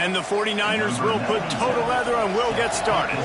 And the 49ers will put total leather and will get started.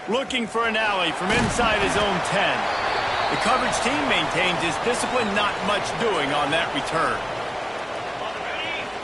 Looking for an alley from inside his own 10. The coverage team maintains his discipline, not much doing on that return.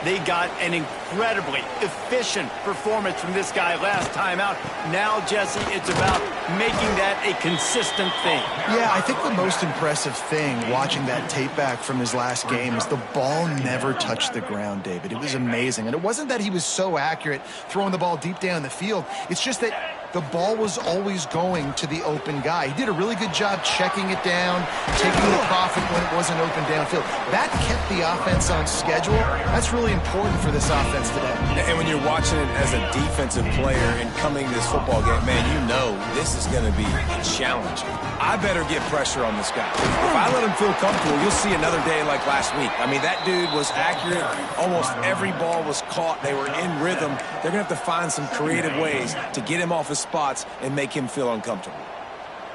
They got an incredibly efficient performance from this guy last time out. Now, Jesse, it's about making that a consistent thing. Yeah, I think the most impressive thing watching that tape back from his last game is the ball never touched the ground, David. It was amazing. And it wasn't that he was so accurate throwing the ball deep down the field. It's just that the ball was always going to the open guy. He did a really good job checking it down, taking the profit when it wasn't open downfield. That kept the offense on schedule. That's really important for this offense today. And when you're watching it as a defensive player and coming to this football game, man, you know this is going to be a challenge. I better get pressure on this guy. If I let him feel comfortable, you'll see another day like last week. I mean, that dude was accurate. Almost every ball was caught. They were in rhythm. They're going to have to find some creative ways to get him off his spots and make him feel uncomfortable.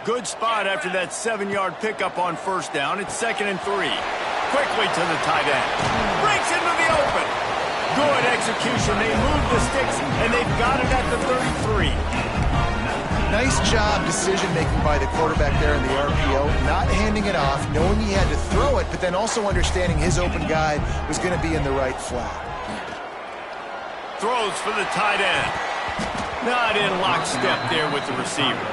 Good spot after that 7-yard pickup on first down. It's 2nd and 3. Quickly to the tight end. Breaks into the open. Good execution. They move the sticks, and they've got it at the 33. Nice job decision-making by the quarterback there in the RPO, not handing it off, knowing he had to throw it, but then also understanding his open guy was going to be in the right flat. Throws for the tight end. Not in lockstep there with the receiver.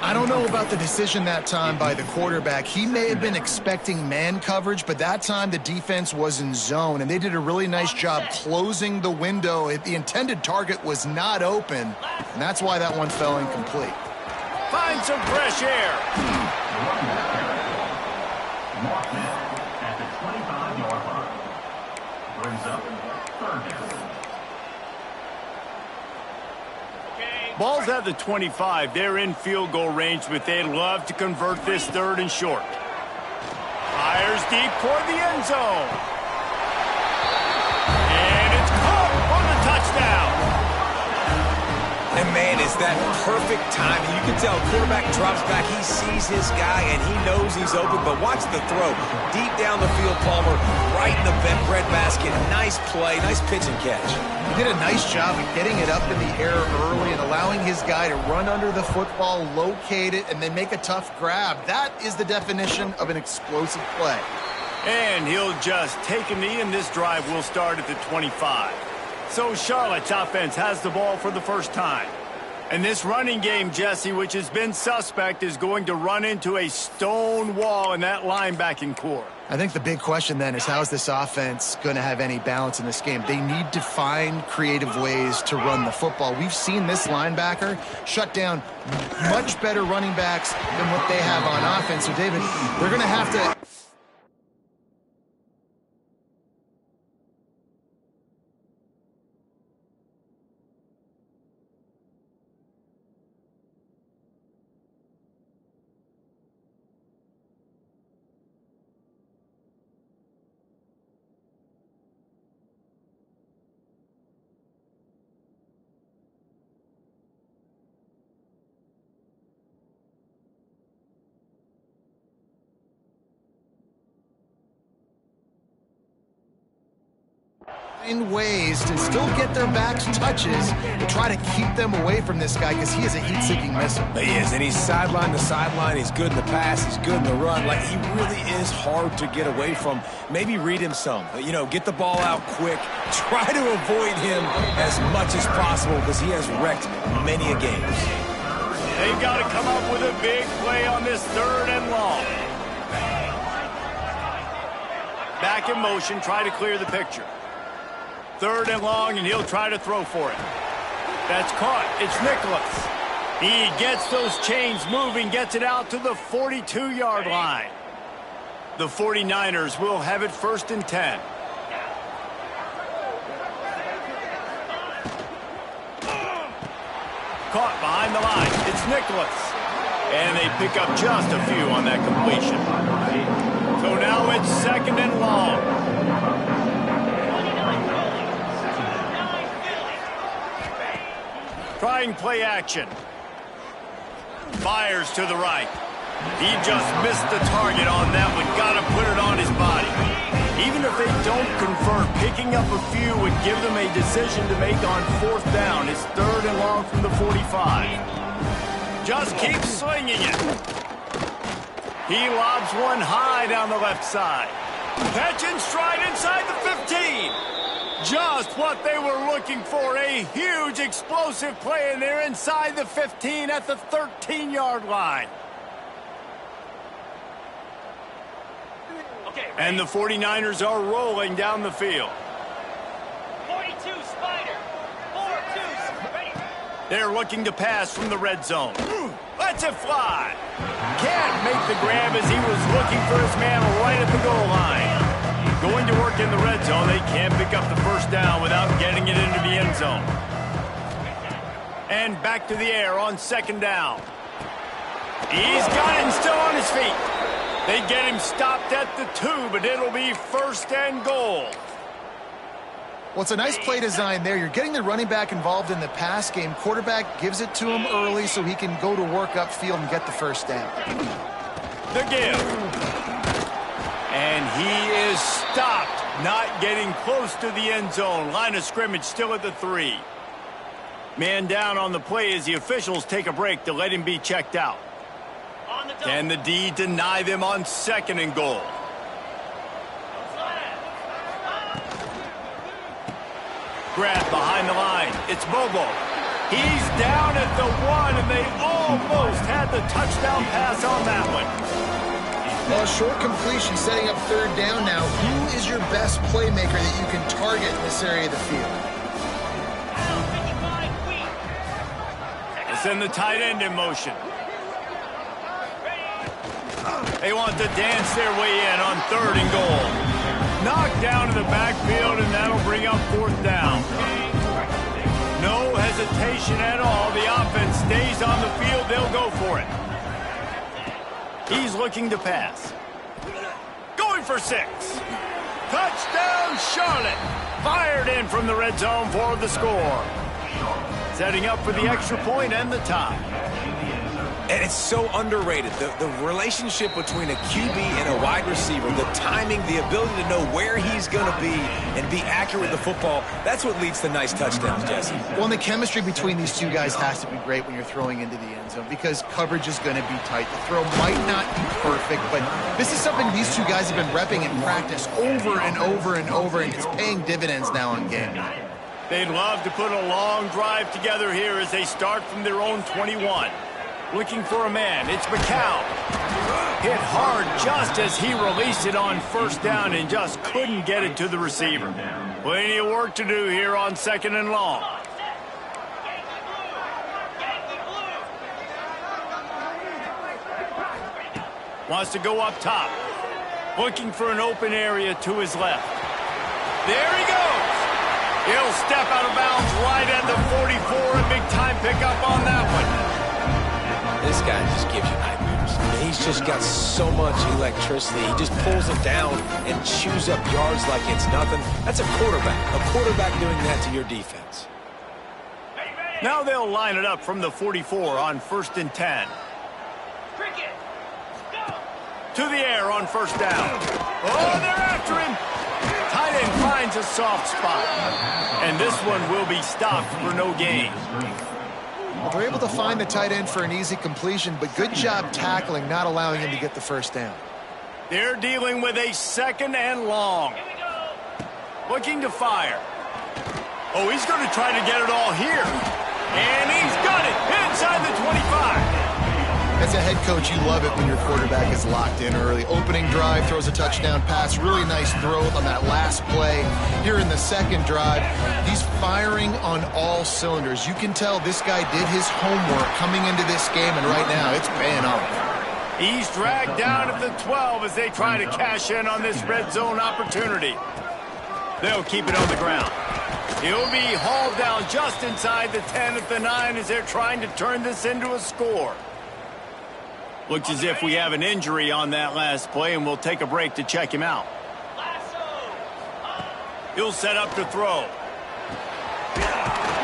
I don't know about the decision that time by the quarterback. He may have been expecting man coverage, but that time the defense was in zone, and they did a really nice job closing the window. The intended target was not open, and that's why that one fell incomplete. Find some fresh air. At the 25-yard line. Brings up 3rd down. Okay, Ball's at the 25. They're in field goal range, but they'd love to convert this 3rd and short. Fires deep toward the end zone. And it's caught for the touchdown. And, man, is that perfect timing. You can tell quarterback drops back. He sees his guy, and he knows he's open. But watch the throw. Deep down the field, Palmer, right in the breadbasket. Nice play, nice pitch and catch. He did a nice job of getting it up in the air early and allowing his guy to run under the football, locate it, and then make a tough grab. That is the definition of an explosive play. And he'll just take a knee, and this drive will start at the 25. So Charlotte's offense has the ball for the first time. And this running game, Jesse, which has been suspect, is going to run into a stone wall in that linebacking core. I think the big question then is, how is this offense going to have any balance in this game? They need to find creative ways to run the football. We've seen this linebacker shut down much better running backs than what they have on offense. So, David, they're going to have to... in ways to still get their backs touches to try to keep them away from this guy, because he is a heat-seeking missile. He is, and he's sideline to sideline. He's good in the pass. He's good in the run. Like, he really is hard to get away from. Maybe read him some. You know, get the ball out quick. Try to avoid him as much as possible, because he has wrecked many a game. They've got to come up with a big play on this 3rd and long. Back in motion, try to clear the picture. 3rd and long, and he'll try to throw for it. That's caught. It's Nicholas. He gets those chains moving, gets it out to the 42-yard line. The 49ers will have it 1st and 10. Caught behind the line. It's Nicholas. And they pick up just a few on that completion. So now it's 2nd and long. Trying play action. Fires to the right. He just missed the target on that one. Got to put it on his body. Even if they don't convert, picking up a few would give them a decision to make on 4th down. It's 3rd and long from the 45. Just keep slinging it. He lobs one high down the left side. Catch and stride inside the 15. Just what they were looking for, a huge explosive play, and they're inside the 15 at the 13-yard line. And the 49ers are rolling down the field. 42 Spider. 4-2 ready. They're looking to pass from the red zone. Lets it fly. Can't make the grab as he was looking for his man right at the goal line. Going to work in the red zone, they can't pick up the 1st down without getting it into the end zone. And back to the air on 2nd down. He's got him still on his feet. They get him stopped at the 2, but it'll be 1st and goal. Well, it's a nice play design there. You're getting the running back involved in the pass game. Quarterback gives it to him early so he can go to work upfield and get the 1st down. The give. And he is stopped, not getting close to the end zone. Line of scrimmage still at the 3. Man down on the play as the officials take a break to let him be checked out. Can the D deny them on 2nd and goal? Grab behind the line. It's Bobo. He's down at the 1, and they almost had the touchdown pass on that one. Well, a short completion setting up 3rd down now. Who is your best playmaker that you can target in this area of the field? They send the tight end in motion. They want to dance their way in on 3rd and goal. Knocked down to the backfield, and that'll bring up 4th down. No hesitation. hesitation at all. The offense stays on the field. They'll go for it. He's looking to pass. Going for 6. Touchdown, Charlotte. Fired in from the red zone for the score. Setting up for the extra point and the tie. And it's so underrated. The relationship between a QB and a wide receiver, the timing, the ability to know where he's going to be and be accurate with the football, that's what leads to nice touchdowns, Jesse. Well, and the chemistry between these two guys has to be great when you're throwing into the end zone because coverage is going to be tight. The throw might not be perfect, but this is something these two guys have been repping in practice over and over and over, and it's paying dividends now on game night. They'd love to put a long drive together here as they start from their own 21. Looking for a man, it's McCown. Hit hard just as he released it on first down and just couldn't get it to the receiver. Plenty of work to do here on 2nd and long. Wants to go up top. Looking for an open area to his left. There he goes. He'll step out of bounds right at the 44. A big time pickup on that one. This guy just gives you nightmares. He's just got so much electricity. He just pulls it down and chews up yards like it's nothing. That's a quarterback. A quarterback doing that to your defense. Now they'll line it up from the 44 on 1st and 10. To the air on first down. Oh, they're after him. Tight end finds a soft spot. And this one will be stopped for no gain. Well, they're able to find the tight end for an easy completion, but good job tackling, not allowing him to get the first down. They're dealing with a 2nd and long. Looking to fire. Oh, he's going to try to get it all here. And he's got it inside the 25. As a head coach, you love it when your quarterback is locked in early. Opening drive, throws a touchdown pass. Really nice throw on that last play. Here in the 2nd drive, he's firing on all cylinders. You can tell this guy did his homework coming into this game, and right now it's paying off. He's dragged down at the 12 as they try to cash in on this red zone opportunity. They'll keep it on the ground. He'll be hauled down just inside the 10 at the 9 as they're trying to turn this into a score. Looks as if we have an injury on that last play, and we'll take a break to check him out. He'll set up to throw.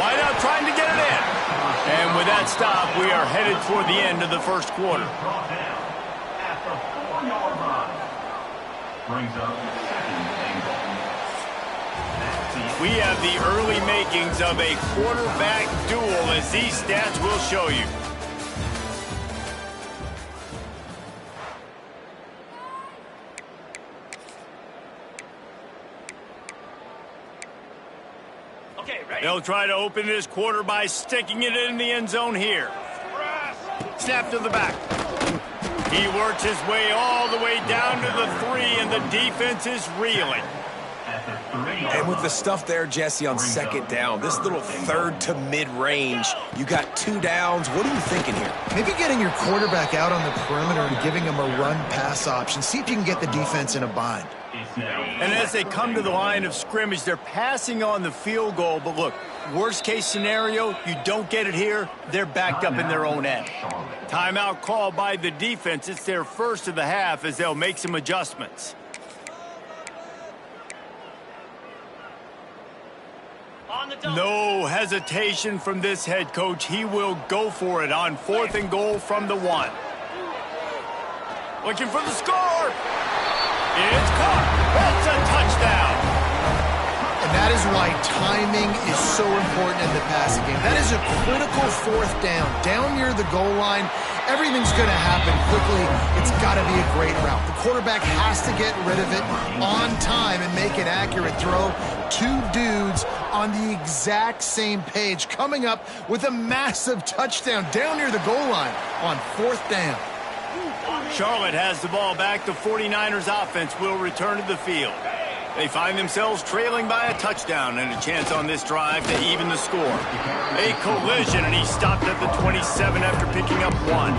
Wide out trying to get it in. And with that stop, we are headed toward the end of the first quarter. We have the early makings of a quarterback duel, as these stats will show you. They'll try to open this quarter by sticking it in the end zone here. Snap to the back. He works his way all the way down to the 3, and the defense is reeling. And with the stuff there, Jesse, on 2nd down, this little 3rd to mid-range, you got 2 downs. What are you thinking here? Maybe getting your quarterback out on the perimeter and giving him a run-pass option. See if you can get the defense in a bind. And as they come to the line of scrimmage, they're passing on the field goal. But look, worst case scenario, you don't get it here, they're backed up in their own end. Timeout called by the defense. It's their first of the half as they'll make some adjustments. No hesitation from this head coach. He will go for it on 4th and goal from the 1. Looking for the score. It's caught. That's a touchdown. And that is why timing is so important in the passing game. That is a critical 4th down. Down near the goal line, everything's going to happen quickly. It's got to be a great route. The quarterback has to get rid of it on time and make an accurate throw. 2 dudes on the exact same page coming up with a massive touchdown down near the goal line on 4th down. Charlotte has the ball back. The 49ers offense will return to the field. They find themselves trailing by a touchdown and a chance on this drive to even the score. A collision, and he stopped at the 27 after picking up 1.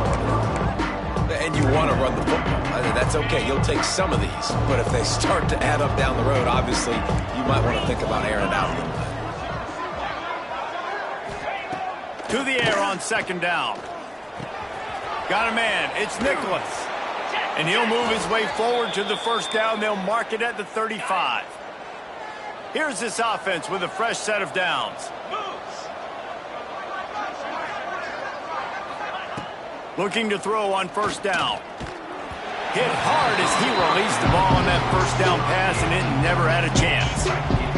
And you want to run the football. That's okay. You'll take some of these. But if they start to add up down the road, obviously, you might want to think about airing it out a little bit. To the air on second down. Got a man. It's Nicholas. And he'll move his way forward to the first down. They'll mark it at the 35. Here's this offense with a fresh set of downs. Looking to throw on first down. Hit hard as he released the ball on that first down pass, and it never had a chance.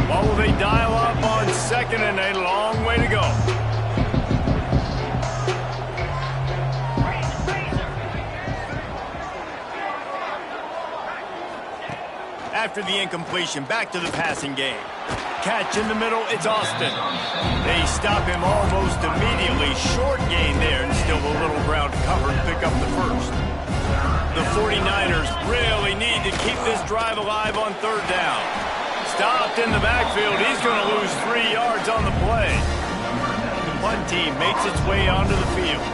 What will they dial up on second and a long way to go? After the incompletion, back to the passing game. Catch in the middle, it's Austin. They stop him almost immediately. Short gain there, and still a little ground cover to pick up the first. The 49ers really need to keep this drive alive on third down. Stopped in the backfield. He's going to lose 3 yards on the play. The punt team makes its way onto the field.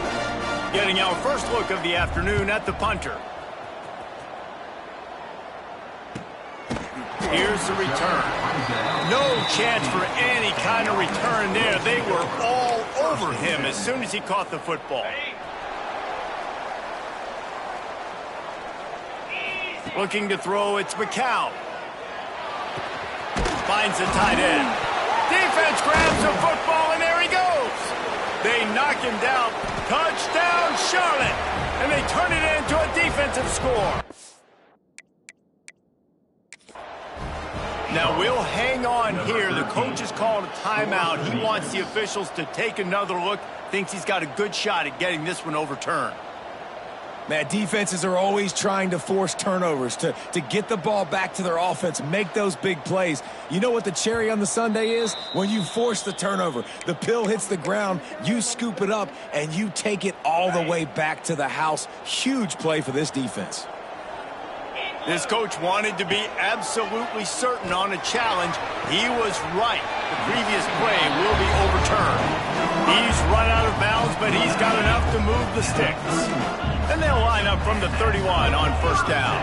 Getting our first look of the afternoon at the punter. Here's the return. No chance for any kind of return there. They were all over him as soon as he caught the football. Looking to throw, it's McCown. Finds the tight end. Defense grabs the football, and there he goes. They knock him down. Touchdown, Charlotte. And they turn it into a defensive score. Now, we'll hang on here. The coach has called a timeout. He wants the officials to take another look. Thinks he's got a good shot at getting this one overturned. Man, defenses are always trying to force turnovers, to get the ball back to their offense, make those big plays. You know what the cherry on the sundae is? When you force the turnover, the pill hits the ground, you scoop it up, and you take it all the way back to the house. Huge play for this defense. This coach wanted to be absolutely certain on a challenge. He was right. The previous play will be overturned. He's run out of bounds, but he's got enough to move the sticks. And they'll line up from the 31 on first down.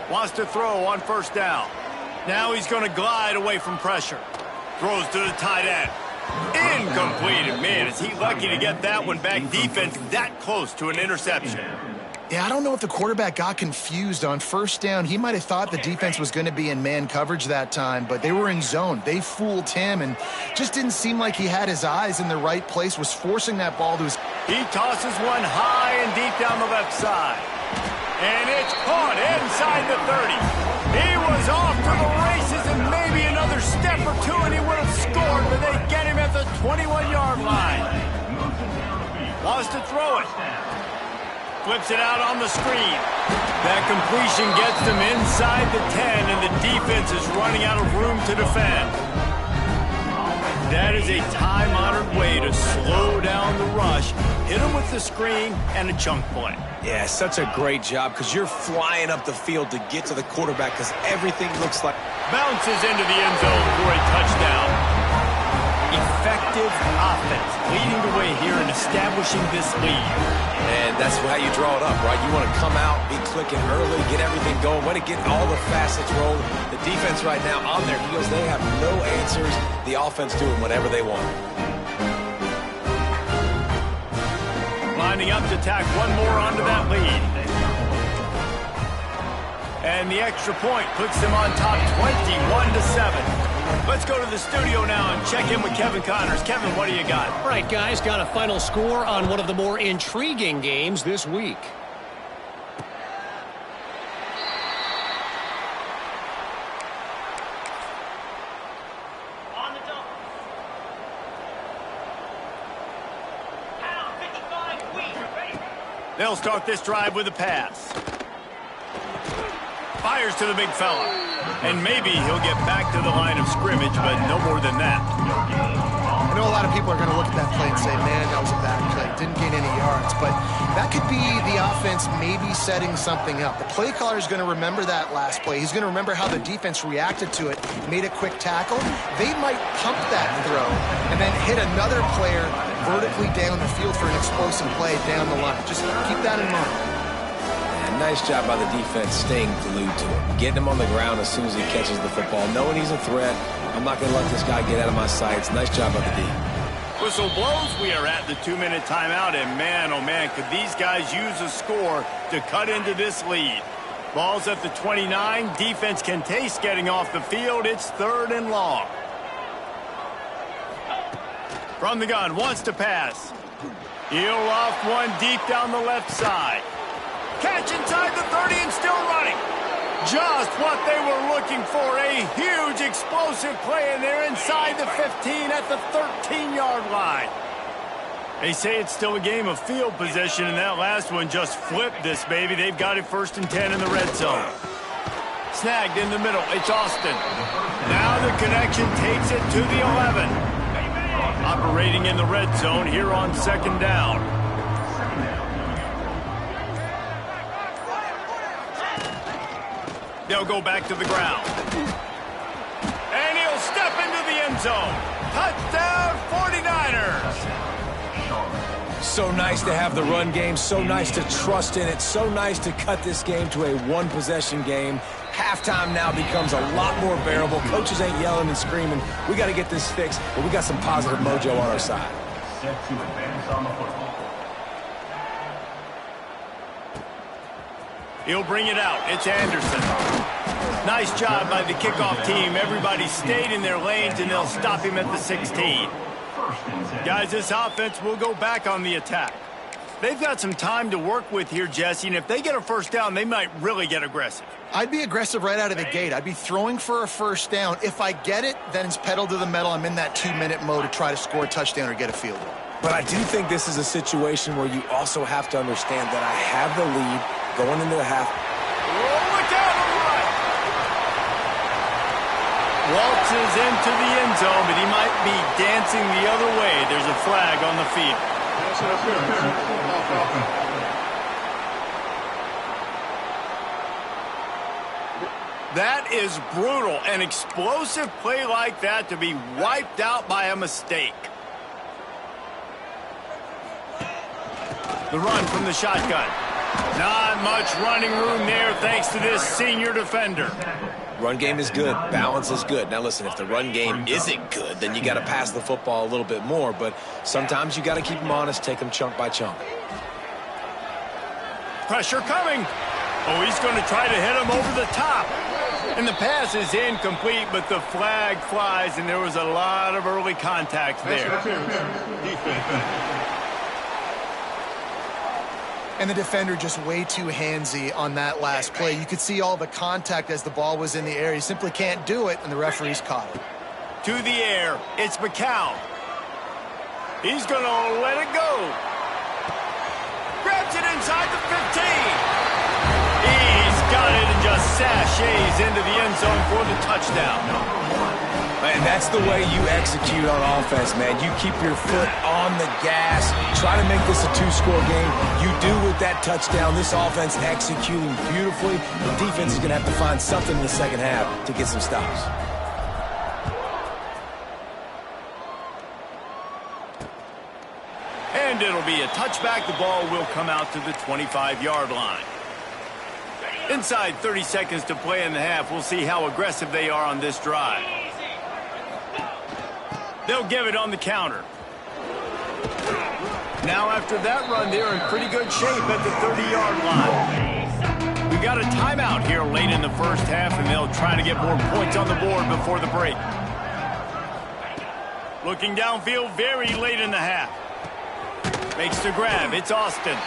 Wants to throw on first down. Now he's going to glide away from pressure. Throws to the tight end. Incomplete. Man, is he lucky to get that one back. Defense that close to an interception. Yeah, I don't know if the quarterback got confused on first down. He might have thought the defense was going to be in man coverage that time, but they were in zone. They fooled him and just didn't seem like he had his eyes in the right place, was forcing that ball to his... He tosses one high and deep down the left side. And it's caught inside the 30. He was off to the races and maybe another step or two and he would have scored, but they get him at the 21-yard line. Wants to throw it. Flips it out on the screen. That completion gets them inside the 10, and the defense is running out of room to defend. That is a time-honored way to slow down the rush, hit them with the screen, and a chunk play. Yeah, such a great job because you're flying up the field to get to the quarterback because everything looks like... Bounces into the end zone for a touchdown. Effective offense leading the way here and establishing this lead. And that's how you draw it up, right? You want to come out, be clicking early, get everything going, want to get all the facets rolling. The defense right now on their heels, they have no answers. The offense doing whatever they want. Lining up to tack one more onto that lead. And the extra point puts them on top 21-7. Let's go to the studio now and check in with Kevin Connors. Kevin, what do you got? All right, guys, got a final score on one of the more intriguing games this week. On the double. Pound 55, Wheat, ready. They'll start this drive with a pass. Fires to the big fella. And maybe he'll get back to the line of scrimmage, but no more than that. I know a lot of people are going to look at that play and say, man, that was a bad play. Didn't gain any yards. But that could be the offense maybe setting something up. The play caller is going to remember that last play. He's going to remember how the defense reacted to it, made a quick tackle. They might pump that throw and then hit another player vertically down the field for an explosive play down the line. Just keep that in mind. Nice job by the defense staying glued to him. Getting him on the ground as soon as he catches the football. Knowing he's a threat. I'm not going to let this guy get out of my sights. Nice job by the D. Whistle blows. We are at the 2-minute timeout, and man, oh man, could these guys use a score to cut into this lead. Ball's at the 29. Defense can taste getting off the field. It's 3rd and long. From the gun, wants to pass. He'll off one deep down the left side. Catch inside the 30 and still running. Just what they were looking for. A huge explosive play, and they're inside the 15 at the 13-yard line. They say it's still a game of field position, and that last one just flipped this baby. They've got it 1st and 10 in the red zone. Snagged in the middle. It's Austin. Now the connection takes it to the 11. Operating in the red zone here on 2nd down. They'll go back to the ground. And he'll step into the end zone. Touchdown, 49ers. So nice to have the run game, so nice to trust in it, so nice to cut this game to a one-possession game. Halftime now becomes a lot more bearable. Coaches ain't yelling and screaming. We got to get this fixed, but we got some positive mojo on our side. Set to advance on the football. He'll bring it out. It's Anderson. Nice job by the kickoff team. Everybody stayed in their lanes, and they'll stop him at the 16. Guys, this offense will go back on the attack. They've got some time to work with here, Jesse, and if they get a 1st down, they might really get aggressive. I'd be aggressive right out of the gate. I'd be throwing for a 1st down. If I get it, then it's pedal to the metal. I'm in that 2-minute mode to try to score a touchdown or get a field goal. But I do think this is a situation where you also have to understand that I have the lead going into the half. Look out on the right. Waltzes into the end zone, but he might be dancing the other way. There's a flag on the field. That is brutal. An explosive play like that to be wiped out by a mistake. The run from the shotgun. Not much running room there thanks to this senior defender. Run game is good. Balance is good. Now, listen, if the run game isn't good, then you got to pass the football a little bit more. But sometimes you got to keep them honest, take them chunk by chunk. Pressure coming. Oh, he's going to try to hit him over the top. And the pass is incomplete, but the flag flies, and there was a lot of early contact there. And the defender just way too handsy on that last play. You could see all the contact as the ball was in the air. He simply can't do it, and the referees caught it. To the air, it's McCown. He's going to let it go. Grabs it inside the 15. He's got it and just sashays into the end zone for the touchdown. And that's the way you execute on offense, man. You keep your foot on the gas. Try to make this a 2-score game. You do with that touchdown. This offense executing beautifully. The defense is going to have to find something in the second half to get some stops. And it'll be a touchback. The ball will come out to the 25-yard line. Inside 30 seconds to play in the half. We'll see how aggressive they are on this drive. They'll give it on the counter. Now after that run, they're in pretty good shape at the 30-yard line. We got a timeout here late in the first half, and they'll try to get more points on the board before the break. Looking downfield very late in the half. Makes the grab. It's Austin.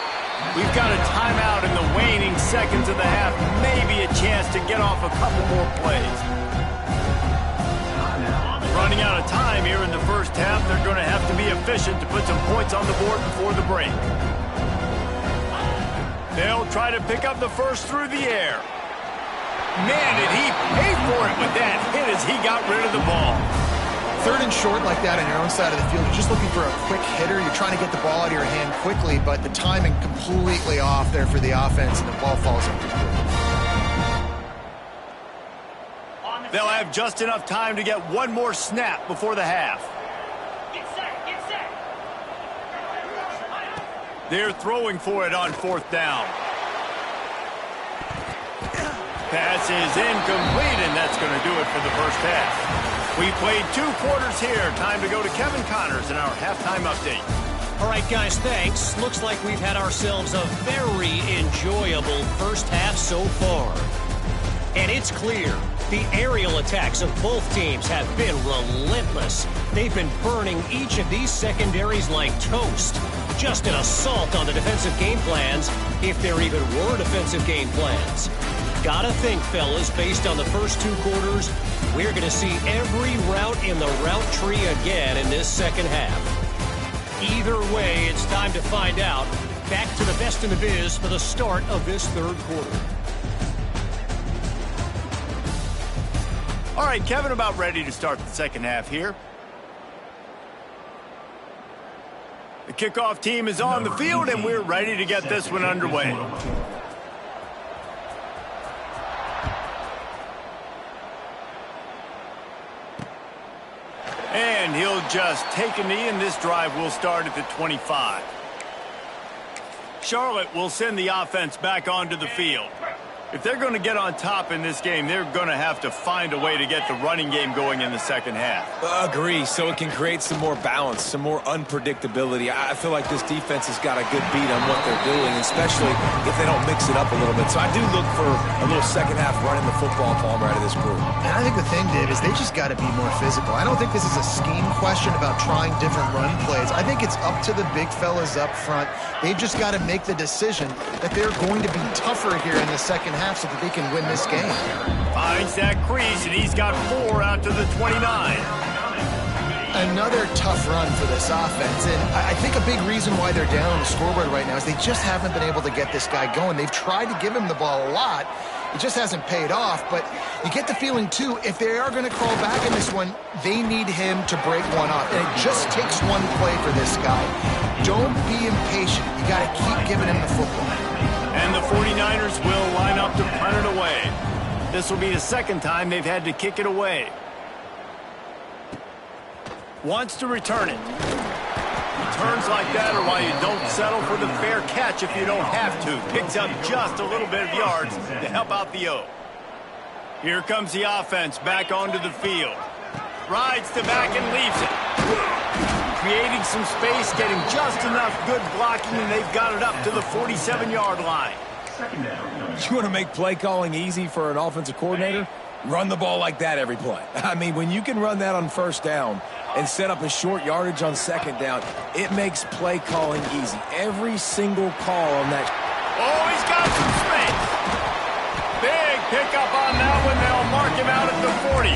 We've got a timeout in the waning seconds of the half. Maybe a chance to get off a couple more plays. Running out of time here in the first half. They're going to have to be efficient to put some points on the board before the break. They'll try to pick up the first through the air. Man, did he pay for it with that hit as he got rid of the ball. 3rd and short like that on your own side of the field. You're just looking for a quick hitter. You're trying to get the ball out of your hand quickly, but the timing completely off there for the offense, and the ball falls incomplete. They'll have just enough time to get one more snap before the half. Get set, get set. They're throwing for it on 4th down. Pass is incomplete, and that's going to do it for the first half. We played 2 quarters here. Time to go to Kevin Connors in our halftime update. All right, guys, thanks. Looks like we've had ourselves a very enjoyable first half so far. And it's clear the aerial attacks of both teams have been relentless. They've been burning each of these secondaries like toast. Just an assault on the defensive game plans, if there even were defensive game plans. Gotta think, fellas, based on the first 2 quarters, we're going to see every route in the route tree again in this second half. Either way, it's time to find out. Back to the best in the biz for the start of this third quarter. All right, Kevin, about ready to start the second half here. The kickoff team is on the field, and we're ready to get this one underway. And he'll just take a knee, and this drive will start at the 25. Charlotte will send the offense back onto the field. If they're going to get on top in this game, they're going to have to find a way to get the running game going in the second half. Agree, so it can create some more balance, some more unpredictability. I feel like this defense has got a good beat on what they're doing, especially if they don't mix it up a little bit. So I do look for a little second half running the football Palmer out of this group. And I think the thing, Dave, is they just got to be more physical. I don't think this is a scheme question about trying different run plays. I think it's up to the big fellas up front. They've just got to make the decision that they're going to be tougher here in the second half so that they can win this game. Finds that crease, and he's got 4 out to the 29. Another tough run for this offense, and I think a big reason why they're down on the scoreboard right now is they just haven't been able to get this guy going. They've tried to give him the ball a lot. It just hasn't paid off, but you get the feeling, too, if they are going to crawl back in this one, they need him to break one off. And it just takes one play for this guy. Don't be impatient. You got to keep giving him the football. And the 49ers will line up to punt it away. This will be the second time they've had to kick it away. Wants to return it. Returns like that are why you don't settle for the fair catch if you don't have to. Picks up just a little bit of yards to help out the O. Here comes the offense back onto the field. Rides the back and leaves it. Creating some space, getting just enough good blocking, and they've got it up to the 47-yard line. You want to make play calling easy for an offensive coordinator? Run the ball like that every play. I mean, when you can run that on first down and set up a short yardage on second down, it makes play calling easy. Every single call on that. Oh, he's got some space. Big pickup on that one. They'll mark him out at the 40.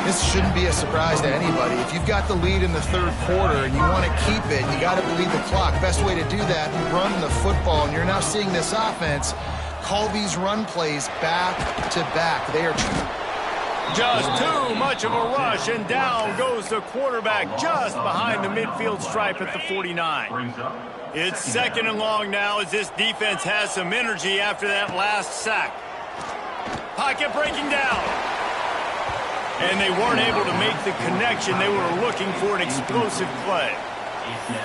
This shouldn't be a surprise to anybody. If you've got the lead in the third quarter and you want to keep it, you got to bleed the clock. Best way to do that, run the football. And you're now seeing this offense call these run plays back to back. They are just too much of a rush, and down goes the quarterback just behind the midfield stripe at the 49. It's second and long now as this defense has some energy after that last sack. Pocket breaking down. And they weren't able to make the connection. They were looking for an explosive play.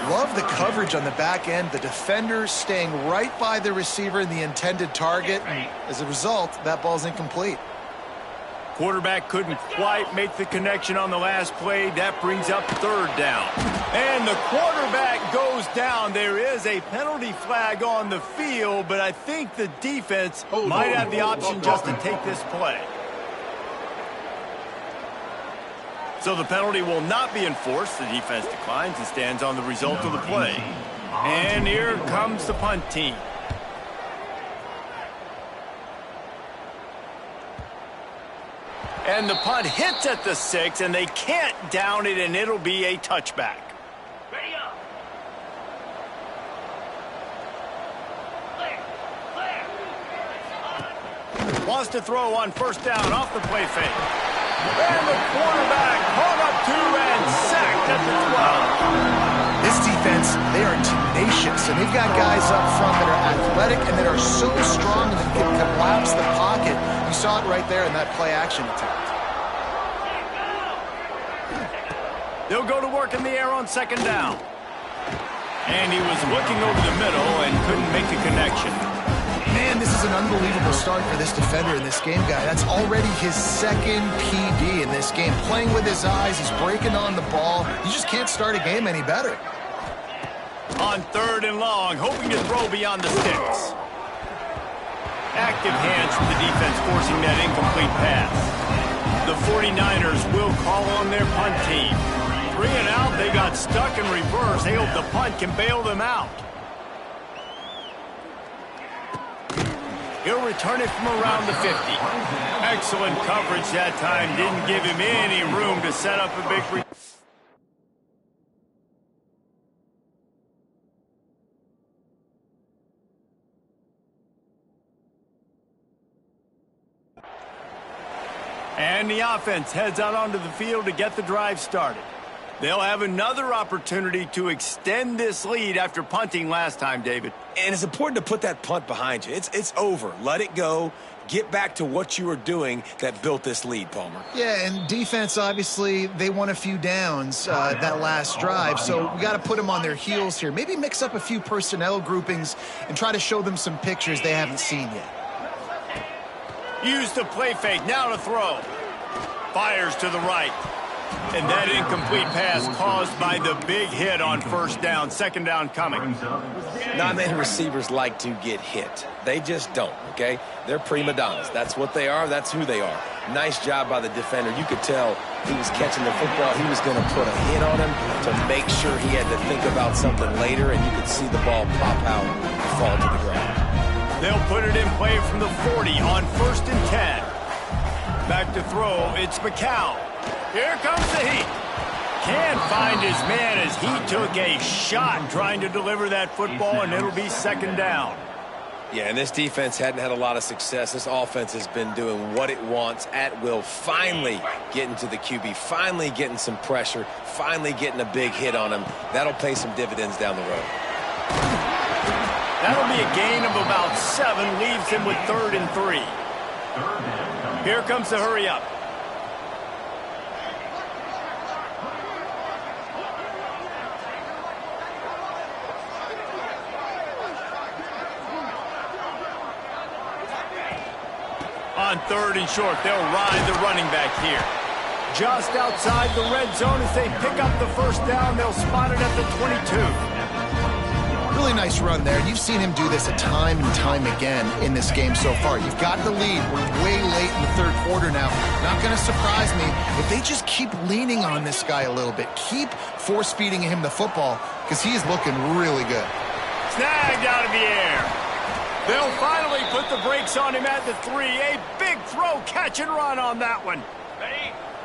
Love the coverage on the back end. The defender staying right by the receiver in the intended target. As a result, that ball's incomplete. Quarterback couldn't quite make the connection on the last play. That brings up third down. And the quarterback goes down. There is a penalty flag on the field, but I think the defense might have the option just to take this play. So the penalty will not be enforced. The defense declines and stands on the result of the play. And here comes the punt team. And the punt hits at the 6, and they can't down it, and it'll be a touchback. Ready up. Clear. Wants to throw on first down off the play fake. And the quarterback caught up to and sacked at the 12. This defense, they are tenacious, and they've got guys up front that are athletic and that are so strong that can collapse the pocket. You saw it right there in that play action attempt. They'll go to work in the air on second down. And he was looking over the middle and couldn't make the connection. Man, this is an unbelievable start for this defender in this game, guy. That's already his second PD in this game. Playing with his eyes, he's breaking on the ball. You just can't start a game any better. On 3rd and long, hoping to throw beyond the sticks. Active hands from the defense forcing that incomplete pass. The 49ers will call on their punt team. 3 and out, they got stuck in reverse. They hope the punt can bail them out. He'll return it from around the 50. Excellent coverage that time. Didn't give him any room to set up a big And the offense heads out onto the field to get the drive started. They'll have another opportunity to extend this lead after punting last time, David. And it's important to put that punt behind you. It's over. Let it go. Get back to what you were doing that built this lead, Palmer. Yeah, and defense, obviously, they won a few downs that last drive, so we got to put them on their heels here. Maybe mix up a few personnel groupings and try to show them some pictures they haven't seen yet. Use the play fake, now to throw. Fires to the right. And that incomplete pass caused by the big hit on 1st down. 2nd down coming. Not many receivers like to get hit. They just don't, okay? They're prima donnas. That's what they are. That's who they are. Nice job by the defender. You could tell he was catching the football. He was going to put a hit on him to make sure he had to think about something later, and you could see the ball pop out and fall to the ground. They'll put it in play from the 40 on 1st and 10. Back to throw. It's McCown. Here comes the heat. Can't find his man as he took a shot trying to deliver that football, and it'll be 2nd down. Yeah, and this defense hadn't had a lot of success. This offense has been doing what it wants at will. Finally getting to the QB, finally getting some pressure, finally getting a big hit on him. That'll pay some dividends down the road. That'll be a gain of about 7, leaves him with 3rd and 3. Here comes the hurry up. On 3rd and short, they'll ride the running back here. Just outside the red zone as they pick up the 1st down, they'll spot it at the 22. Really nice run there. You've seen him do this a time and time again in this game so far. You've got the lead. We're way late in the 3rd quarter now. Not going to surprise me if they just keep leaning on this guy a little bit. Keep force-feeding him the football because he is looking really good. Snagged out of the air. They'll finally put the brakes on him at the 3. A big throw, catch and run on that one.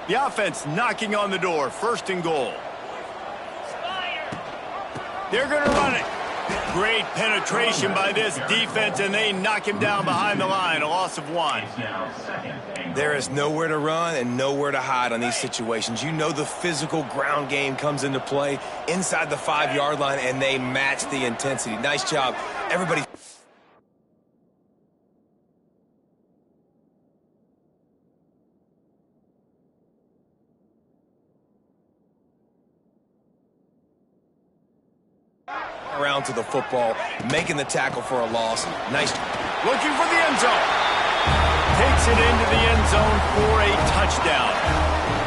The offense knocking on the door. 1st and goal. They're going to run it. Great penetration by this defense, and they knock him down behind the line. A loss of 1. There is nowhere to run and nowhere to hide on these situations. You know the physical ground game comes into play inside the 5-yard line, and they match the intensity. Nice job. Everybody. Around to the football, making the tackle for a loss. Nice. Looking for the end zone. Takes it into the end zone for a touchdown.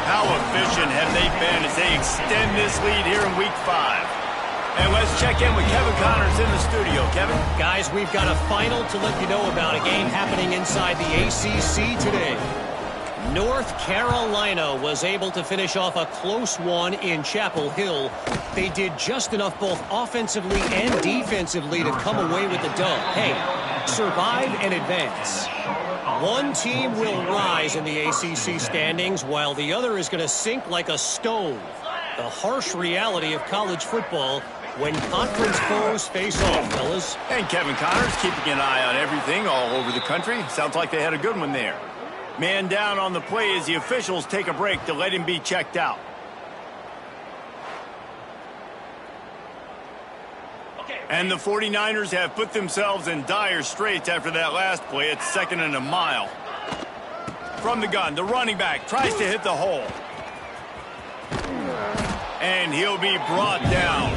How efficient have they been as they extend this lead here in Week 5? And let's check in with Kevin Connors in the studio. Kevin? Guys, we've got a final to let you know about, a game happening inside the ACC today. North Carolina was able to finish off a close one in Chapel Hill. They did just enough both offensively and defensively to come away with the dub. Hey, survive and advance. One team will rise in the ACC standings while the other is going to sink like a stone. The harsh reality of college football when conference foes face off, fellas. And Kevin Connors keeping an eye on everything all over the country. Sounds like they had a good one there. Man down on the play as the officials take a break to let him be checked out. And the 49ers have put themselves in dire straits after that last play. It's 2nd and a mile. From the gun, the running back tries to hit the hole. And he'll be brought down.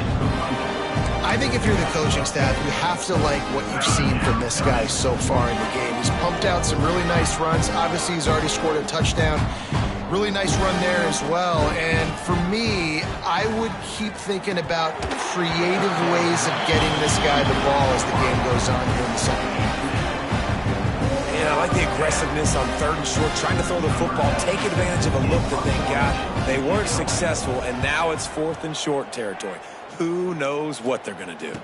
I think if you're the coaching staff, you have to like what you've seen from this guy so far in the game. He's pumped out some really nice runs. Obviously, he's already scored a touchdown. Really nice run there as well. And for me, I would keep thinking about creative ways of getting this guy the ball as the game goes on here in the second half. And I like the aggressiveness on 3rd and short, trying to throw the football, take advantage of a look that they got. They weren't successful, and now it's 4th and short territory. Who knows what they're going to do?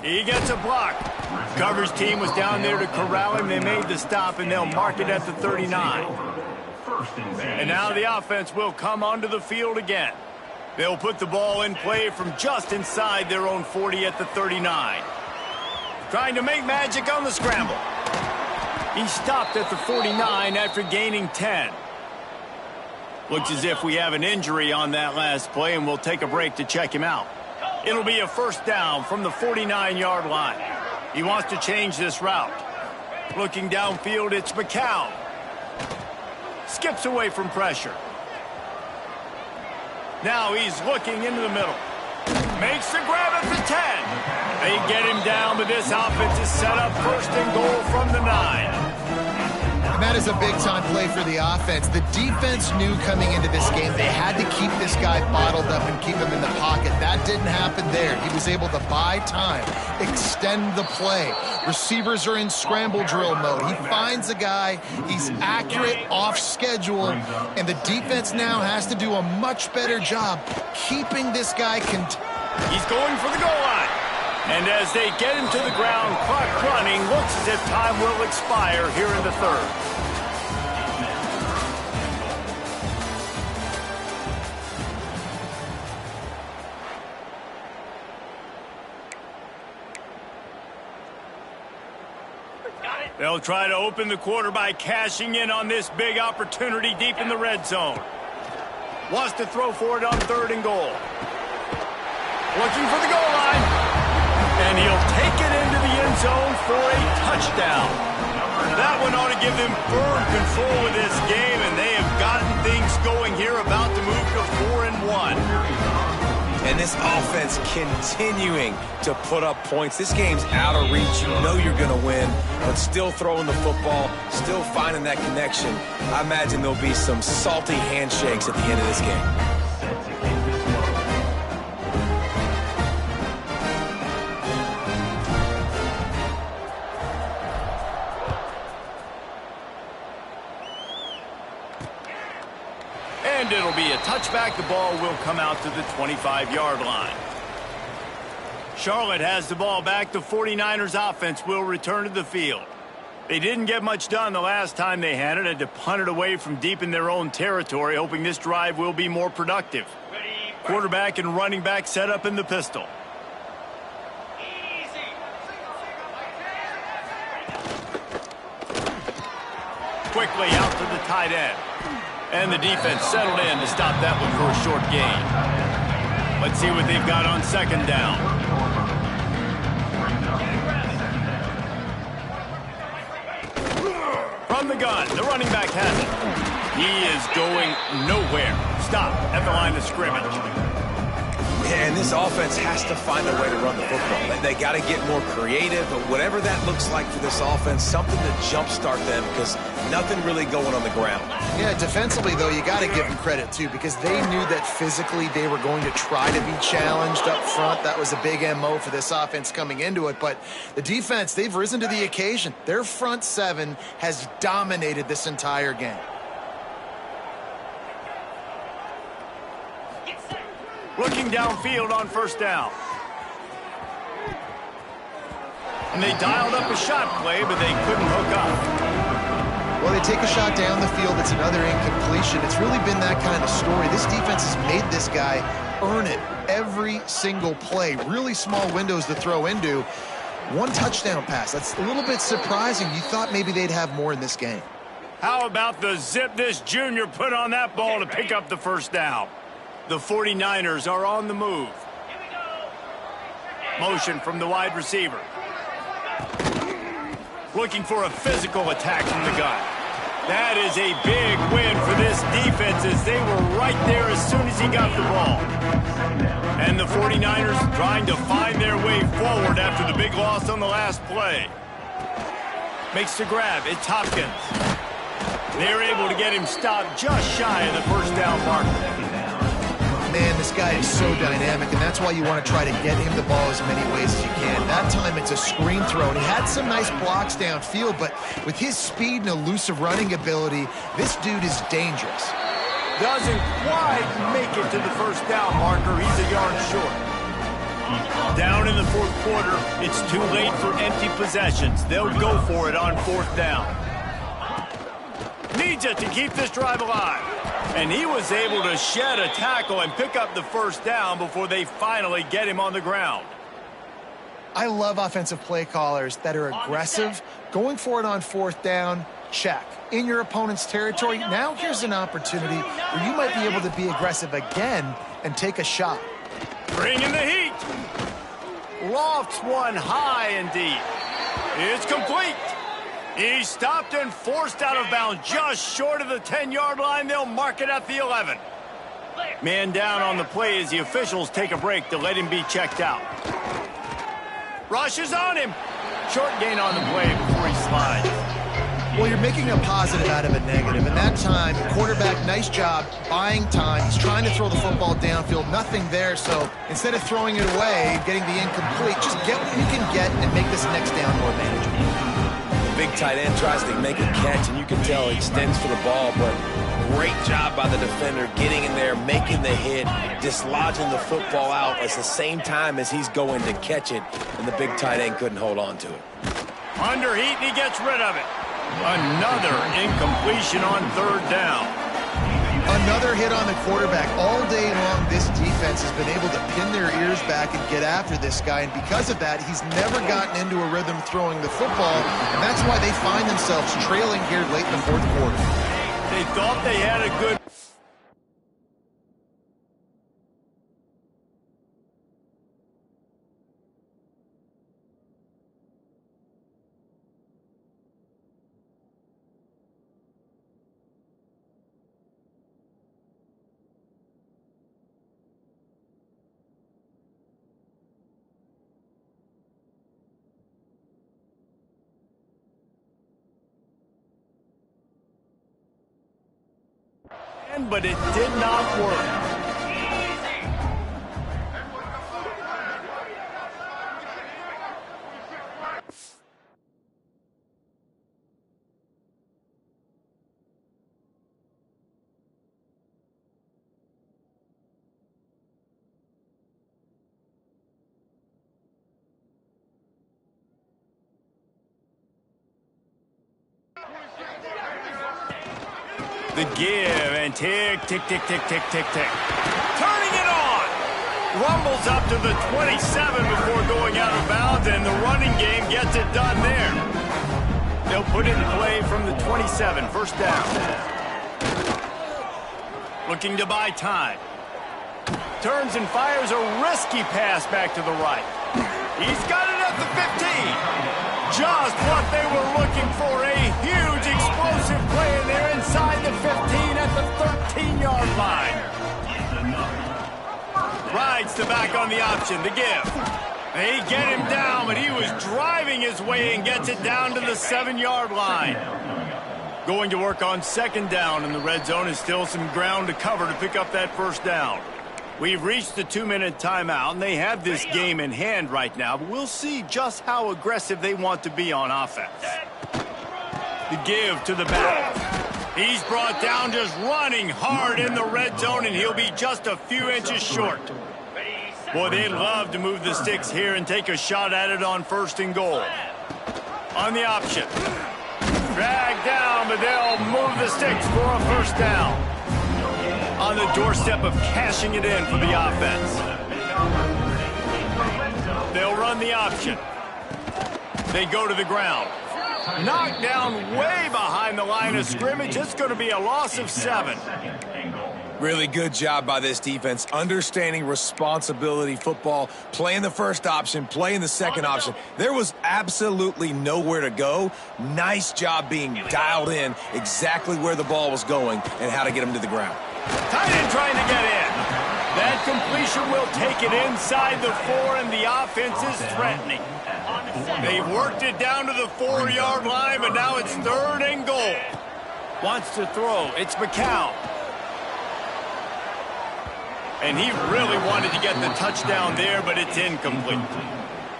He gets a block. Coverage team was down there to corral him. They made the stop, and they'll mark it at the 39. And now the offense will come onto the field again. They'll put the ball in play from just inside their own 40 at the 39. Trying to make magic on the scramble. He stopped at the 49 after gaining 10. Looks as if we have an injury on that last play, and we'll take a break to check him out. It'll be a first down from the 49-yard line. He wants to change this route. Looking downfield, it's McCown. Skips away from pressure. Now he's looking into the middle. Makes the grab at the 10. They get him down, but this offense is set up 1st and goal from the 9. And that is a big-time play for the offense. The defense knew coming into this game they had to keep this guy bottled up and keep him in the pocket. That didn't happen there. He was able to buy time, extend the play. Receivers are in scramble drill mode. He finds a guy. He's accurate, off schedule, and the defense now has to do a much better job keeping this guy He's going for the goal line. And as they get him to the ground, clock running, looks as if time will expire here in the 3rd. They'll try to open the quarter by cashing in on this big opportunity deep in the red zone. Wants to throw for it on 3rd and goal. Looking for the goal line. And he'll take it into the end zone for a touchdown. That one ought to give them firm control of this game, and they have gotten things going here, about to move to 4-1. And this offense continuing to put up points. This game's out of reach. You know you're going to win, but still throwing the football, still finding that connection. I imagine there'll be some salty handshakes at the end of this game. And it'll be a touchback. The ball will come out to the 25-yard line. Charlotte has the ball back. The 49ers offense will return to the field. They didn't get much done the last time they had it. Had to punt it away from deep in their own territory, hoping this drive will be more productive. Quarterback and running back set up in the pistol. Quickly out to the tight end. And the defense settled in to stop that one for a short gain. Let's see what they've got on 2nd down. From the gun, the running back has it. He is going nowhere. Stop at the line of scrimmage. And this offense has to find a way to run the football. They got to get more creative, but whatever that looks like for this offense, something to jumpstart them, because nothing really going on the ground. Yeah, defensively, though, you got to give them credit, too, because they knew that physically they were going to try to be challenged up front. That was a big MO for this offense coming into it. But the defense, they've risen to the occasion. Their front 7 has dominated this entire game. Looking downfield on 1st down. And they dialed up a shot play, but they couldn't hook up. Well, they take a shot down the field. It's another incompletion. It's really been that kind of story. This defense has made this guy earn it every single play. Really small windows to throw into. 1 touchdown pass. That's a little bit surprising. You thought maybe they'd have more in this game. How about the zip this junior put on that ball to pick up the 1st down? The 49ers are on the move. Motion from the wide receiver. Looking for a physical attack from the gun. That is a big win for this defense as they were right there as soon as he got the ball. And the 49ers trying to find their way forward after the big loss on the last play. Makes the grab. It's Hopkins. They're able to get him stopped just shy of the first down marker. Man, this guy is so dynamic, and that's why you want to try to get him the ball as many ways as you can. That time it's a screen throw, and he had some nice blocks downfield, but with his speed and elusive running ability, this dude is dangerous. Doesn't quite make it to the first down marker. He's a yard short. Down in the fourth quarter, it's too late for empty possessions. They'll go for it on fourth down. Needs it to keep this drive alive. And he was able to shed a tackle and pick up the first down before they finally get him on the ground. I love offensive play callers that are aggressive. Going for it on fourth down, check. In your opponent's territory, now here's an opportunity where you might be able to be aggressive again and take a shot. Bring in the heat. Lofts one high and deep. It's complete. He's stopped and forced out of bounds just short of the 10-yard line. They'll mark it at the 11. Man down on the play as the officials take a break to let him be checked out. Rush is on him. Short gain on the play before he slides. Well, you're making a positive out of a negative. And that time, quarterback, nice job buying time. He's trying to throw the football downfield. Nothing there. So instead of throwing it away, getting the incomplete, just get what you can get and make this next down more manageable. Big tight end tries to make a catch, and you can tell he extends for the ball, but great job by the defender getting in there, making the hit, dislodging the football out at the same time as he's going to catch it, and the big tight end couldn't hold on to it. Under heat, and he gets rid of it. Another incompletion on third down. Another hit on the quarterback. All day long, this defense has been able to pin their ears back and get after this guy, and because of that, he's never gotten into a rhythm throwing the football, and that's why they find themselves trailing here late in the fourth quarter. They thought they had a good... but it did not work. The give, and tick, tick, tick, tick, tick, tick, tick. Turning it on! Rumbles up to the 27 before going out of bounds, and the running game gets it done there. They'll put it in play from the 27, first down. Looking to buy time. Turns and fires a risky pass back to the right. He's got it at the 15. Just what they were looking for, a huge explosive play, and they're inside the 15 at the 13-yard line. Rides the back on the option, the give. They get him down, but he was driving his way and gets it down to the 7-yard line. Going to work on second down, and the red zone is still some ground to cover to pick up that first down. We've reached the 2-minute timeout, and they have this game in hand right now, but we'll see just how aggressive they want to be on offense. The give to the back. He's brought down just running hard in the red zone, and he'll be just a few inches short. Boy, they'd love to move the sticks here and take a shot at it on first and goal. On the option. Dragged down, but they'll move the sticks for a first down. On the doorstep of cashing it in for the offense. They'll run the option. They go to the ground. Knocked down way behind the line of scrimmage. It's going to be a loss of 7. Really good job by this defense, understanding responsibility football, playing the first option, playing the second option. There was absolutely nowhere to go. Nice job being dialed in exactly where the ball was going and how to get him to the ground. Tight end trying to get in. That completion will take it inside the 4, and the offense is threatening. They've worked it down to the 4-yard line, but now it's 3rd and goal. Wants to throw. It's McCown. And he really wanted to get the touchdown there, but it's incomplete.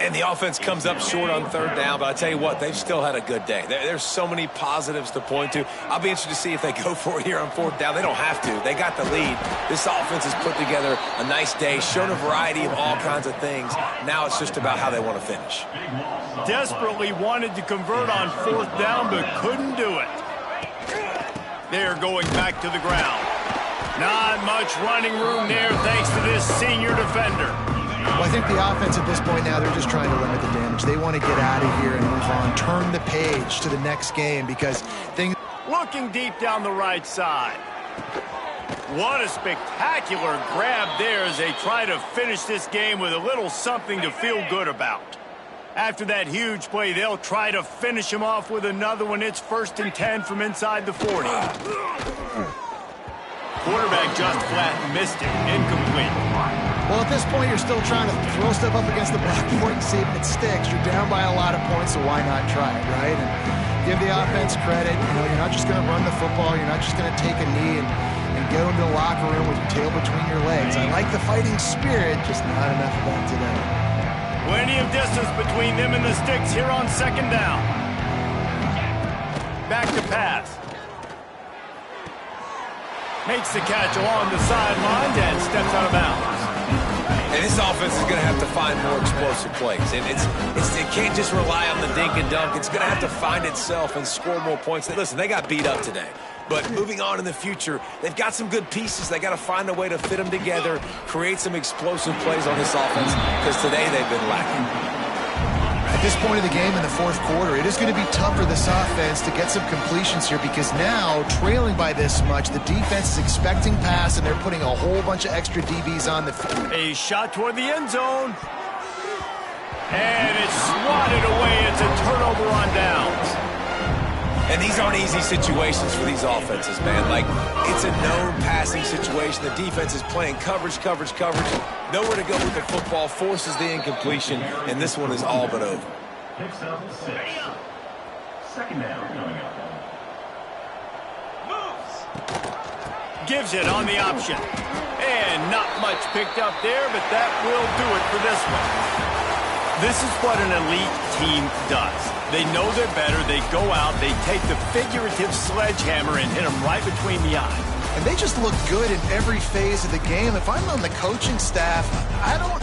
And the offense comes up short on 3rd down, but I tell you what, they've still had a good day. There's so many positives to point to. I'll be interested to see if they go for it here on 4th down. They don't have to. They got the lead. This offense has put together a nice day, shown a variety of all kinds of things. Now it's just about how they want to finish. Desperately wanted to convert on 4th down, but couldn't do it. They're going back to the ground. Not much running room there thanks to this senior defender. Well, I think the offense at this point now, they're just trying to limit the damage. They want to get out of here and move on, turn the page to the next game because things... Looking deep down the right side. What a spectacular grab there as they try to finish this game with a little something to feel good about. After that huge play, they'll try to finish him off with another one. It's 1st and 10 from inside the 40. Quarterback just flat missed it. Incomplete. Well, at this point, you're still trying to throw stuff up against the blackboard and see if it sticks. You're down by a lot of points, so why not try it, right? And give the offense credit. You know, you're not just going to run the football. You're not just going to take a knee and go into the locker room with your tail between your legs. I like the fighting spirit, just not enough of that today. Plenty of distance between them and the sticks here on 2nd down. Back to pass. Makes the catch along the sidelines and steps out of bounds. And this offense is going to have to find more explosive plays. And it can't just rely on the dink and dunk. It's going to have to find itself and score more points. Listen, they got beat up today. But moving on in the future, they've got some good pieces. They got to find a way to fit them together, create some explosive plays on this offense, because today they've been lacking. At this point of the game in the 4th quarter, it is going to be tough for this offense to get some completions here because now, trailing by this much, the defense is expecting pass, and they're putting a whole bunch of extra DBs on the field. A shot toward the end zone. And it's swatted away. It's a turnover on downs. And these aren't easy situations for these offenses, man. Like, it's a known passing situation. The defense is playing coverage. Nowhere to go with the football, forces the incompletion, and this one is all but over. Picks up 6. 2nd down coming up. Gives it on the option. And not much picked up there, but that will do it for this one. This is what an elite team does. They know they're better. They go out. They take the figurative sledgehammer and hit them right between the eyes. And they just look good in every phase of the game. If I'm on the coaching staff, I don't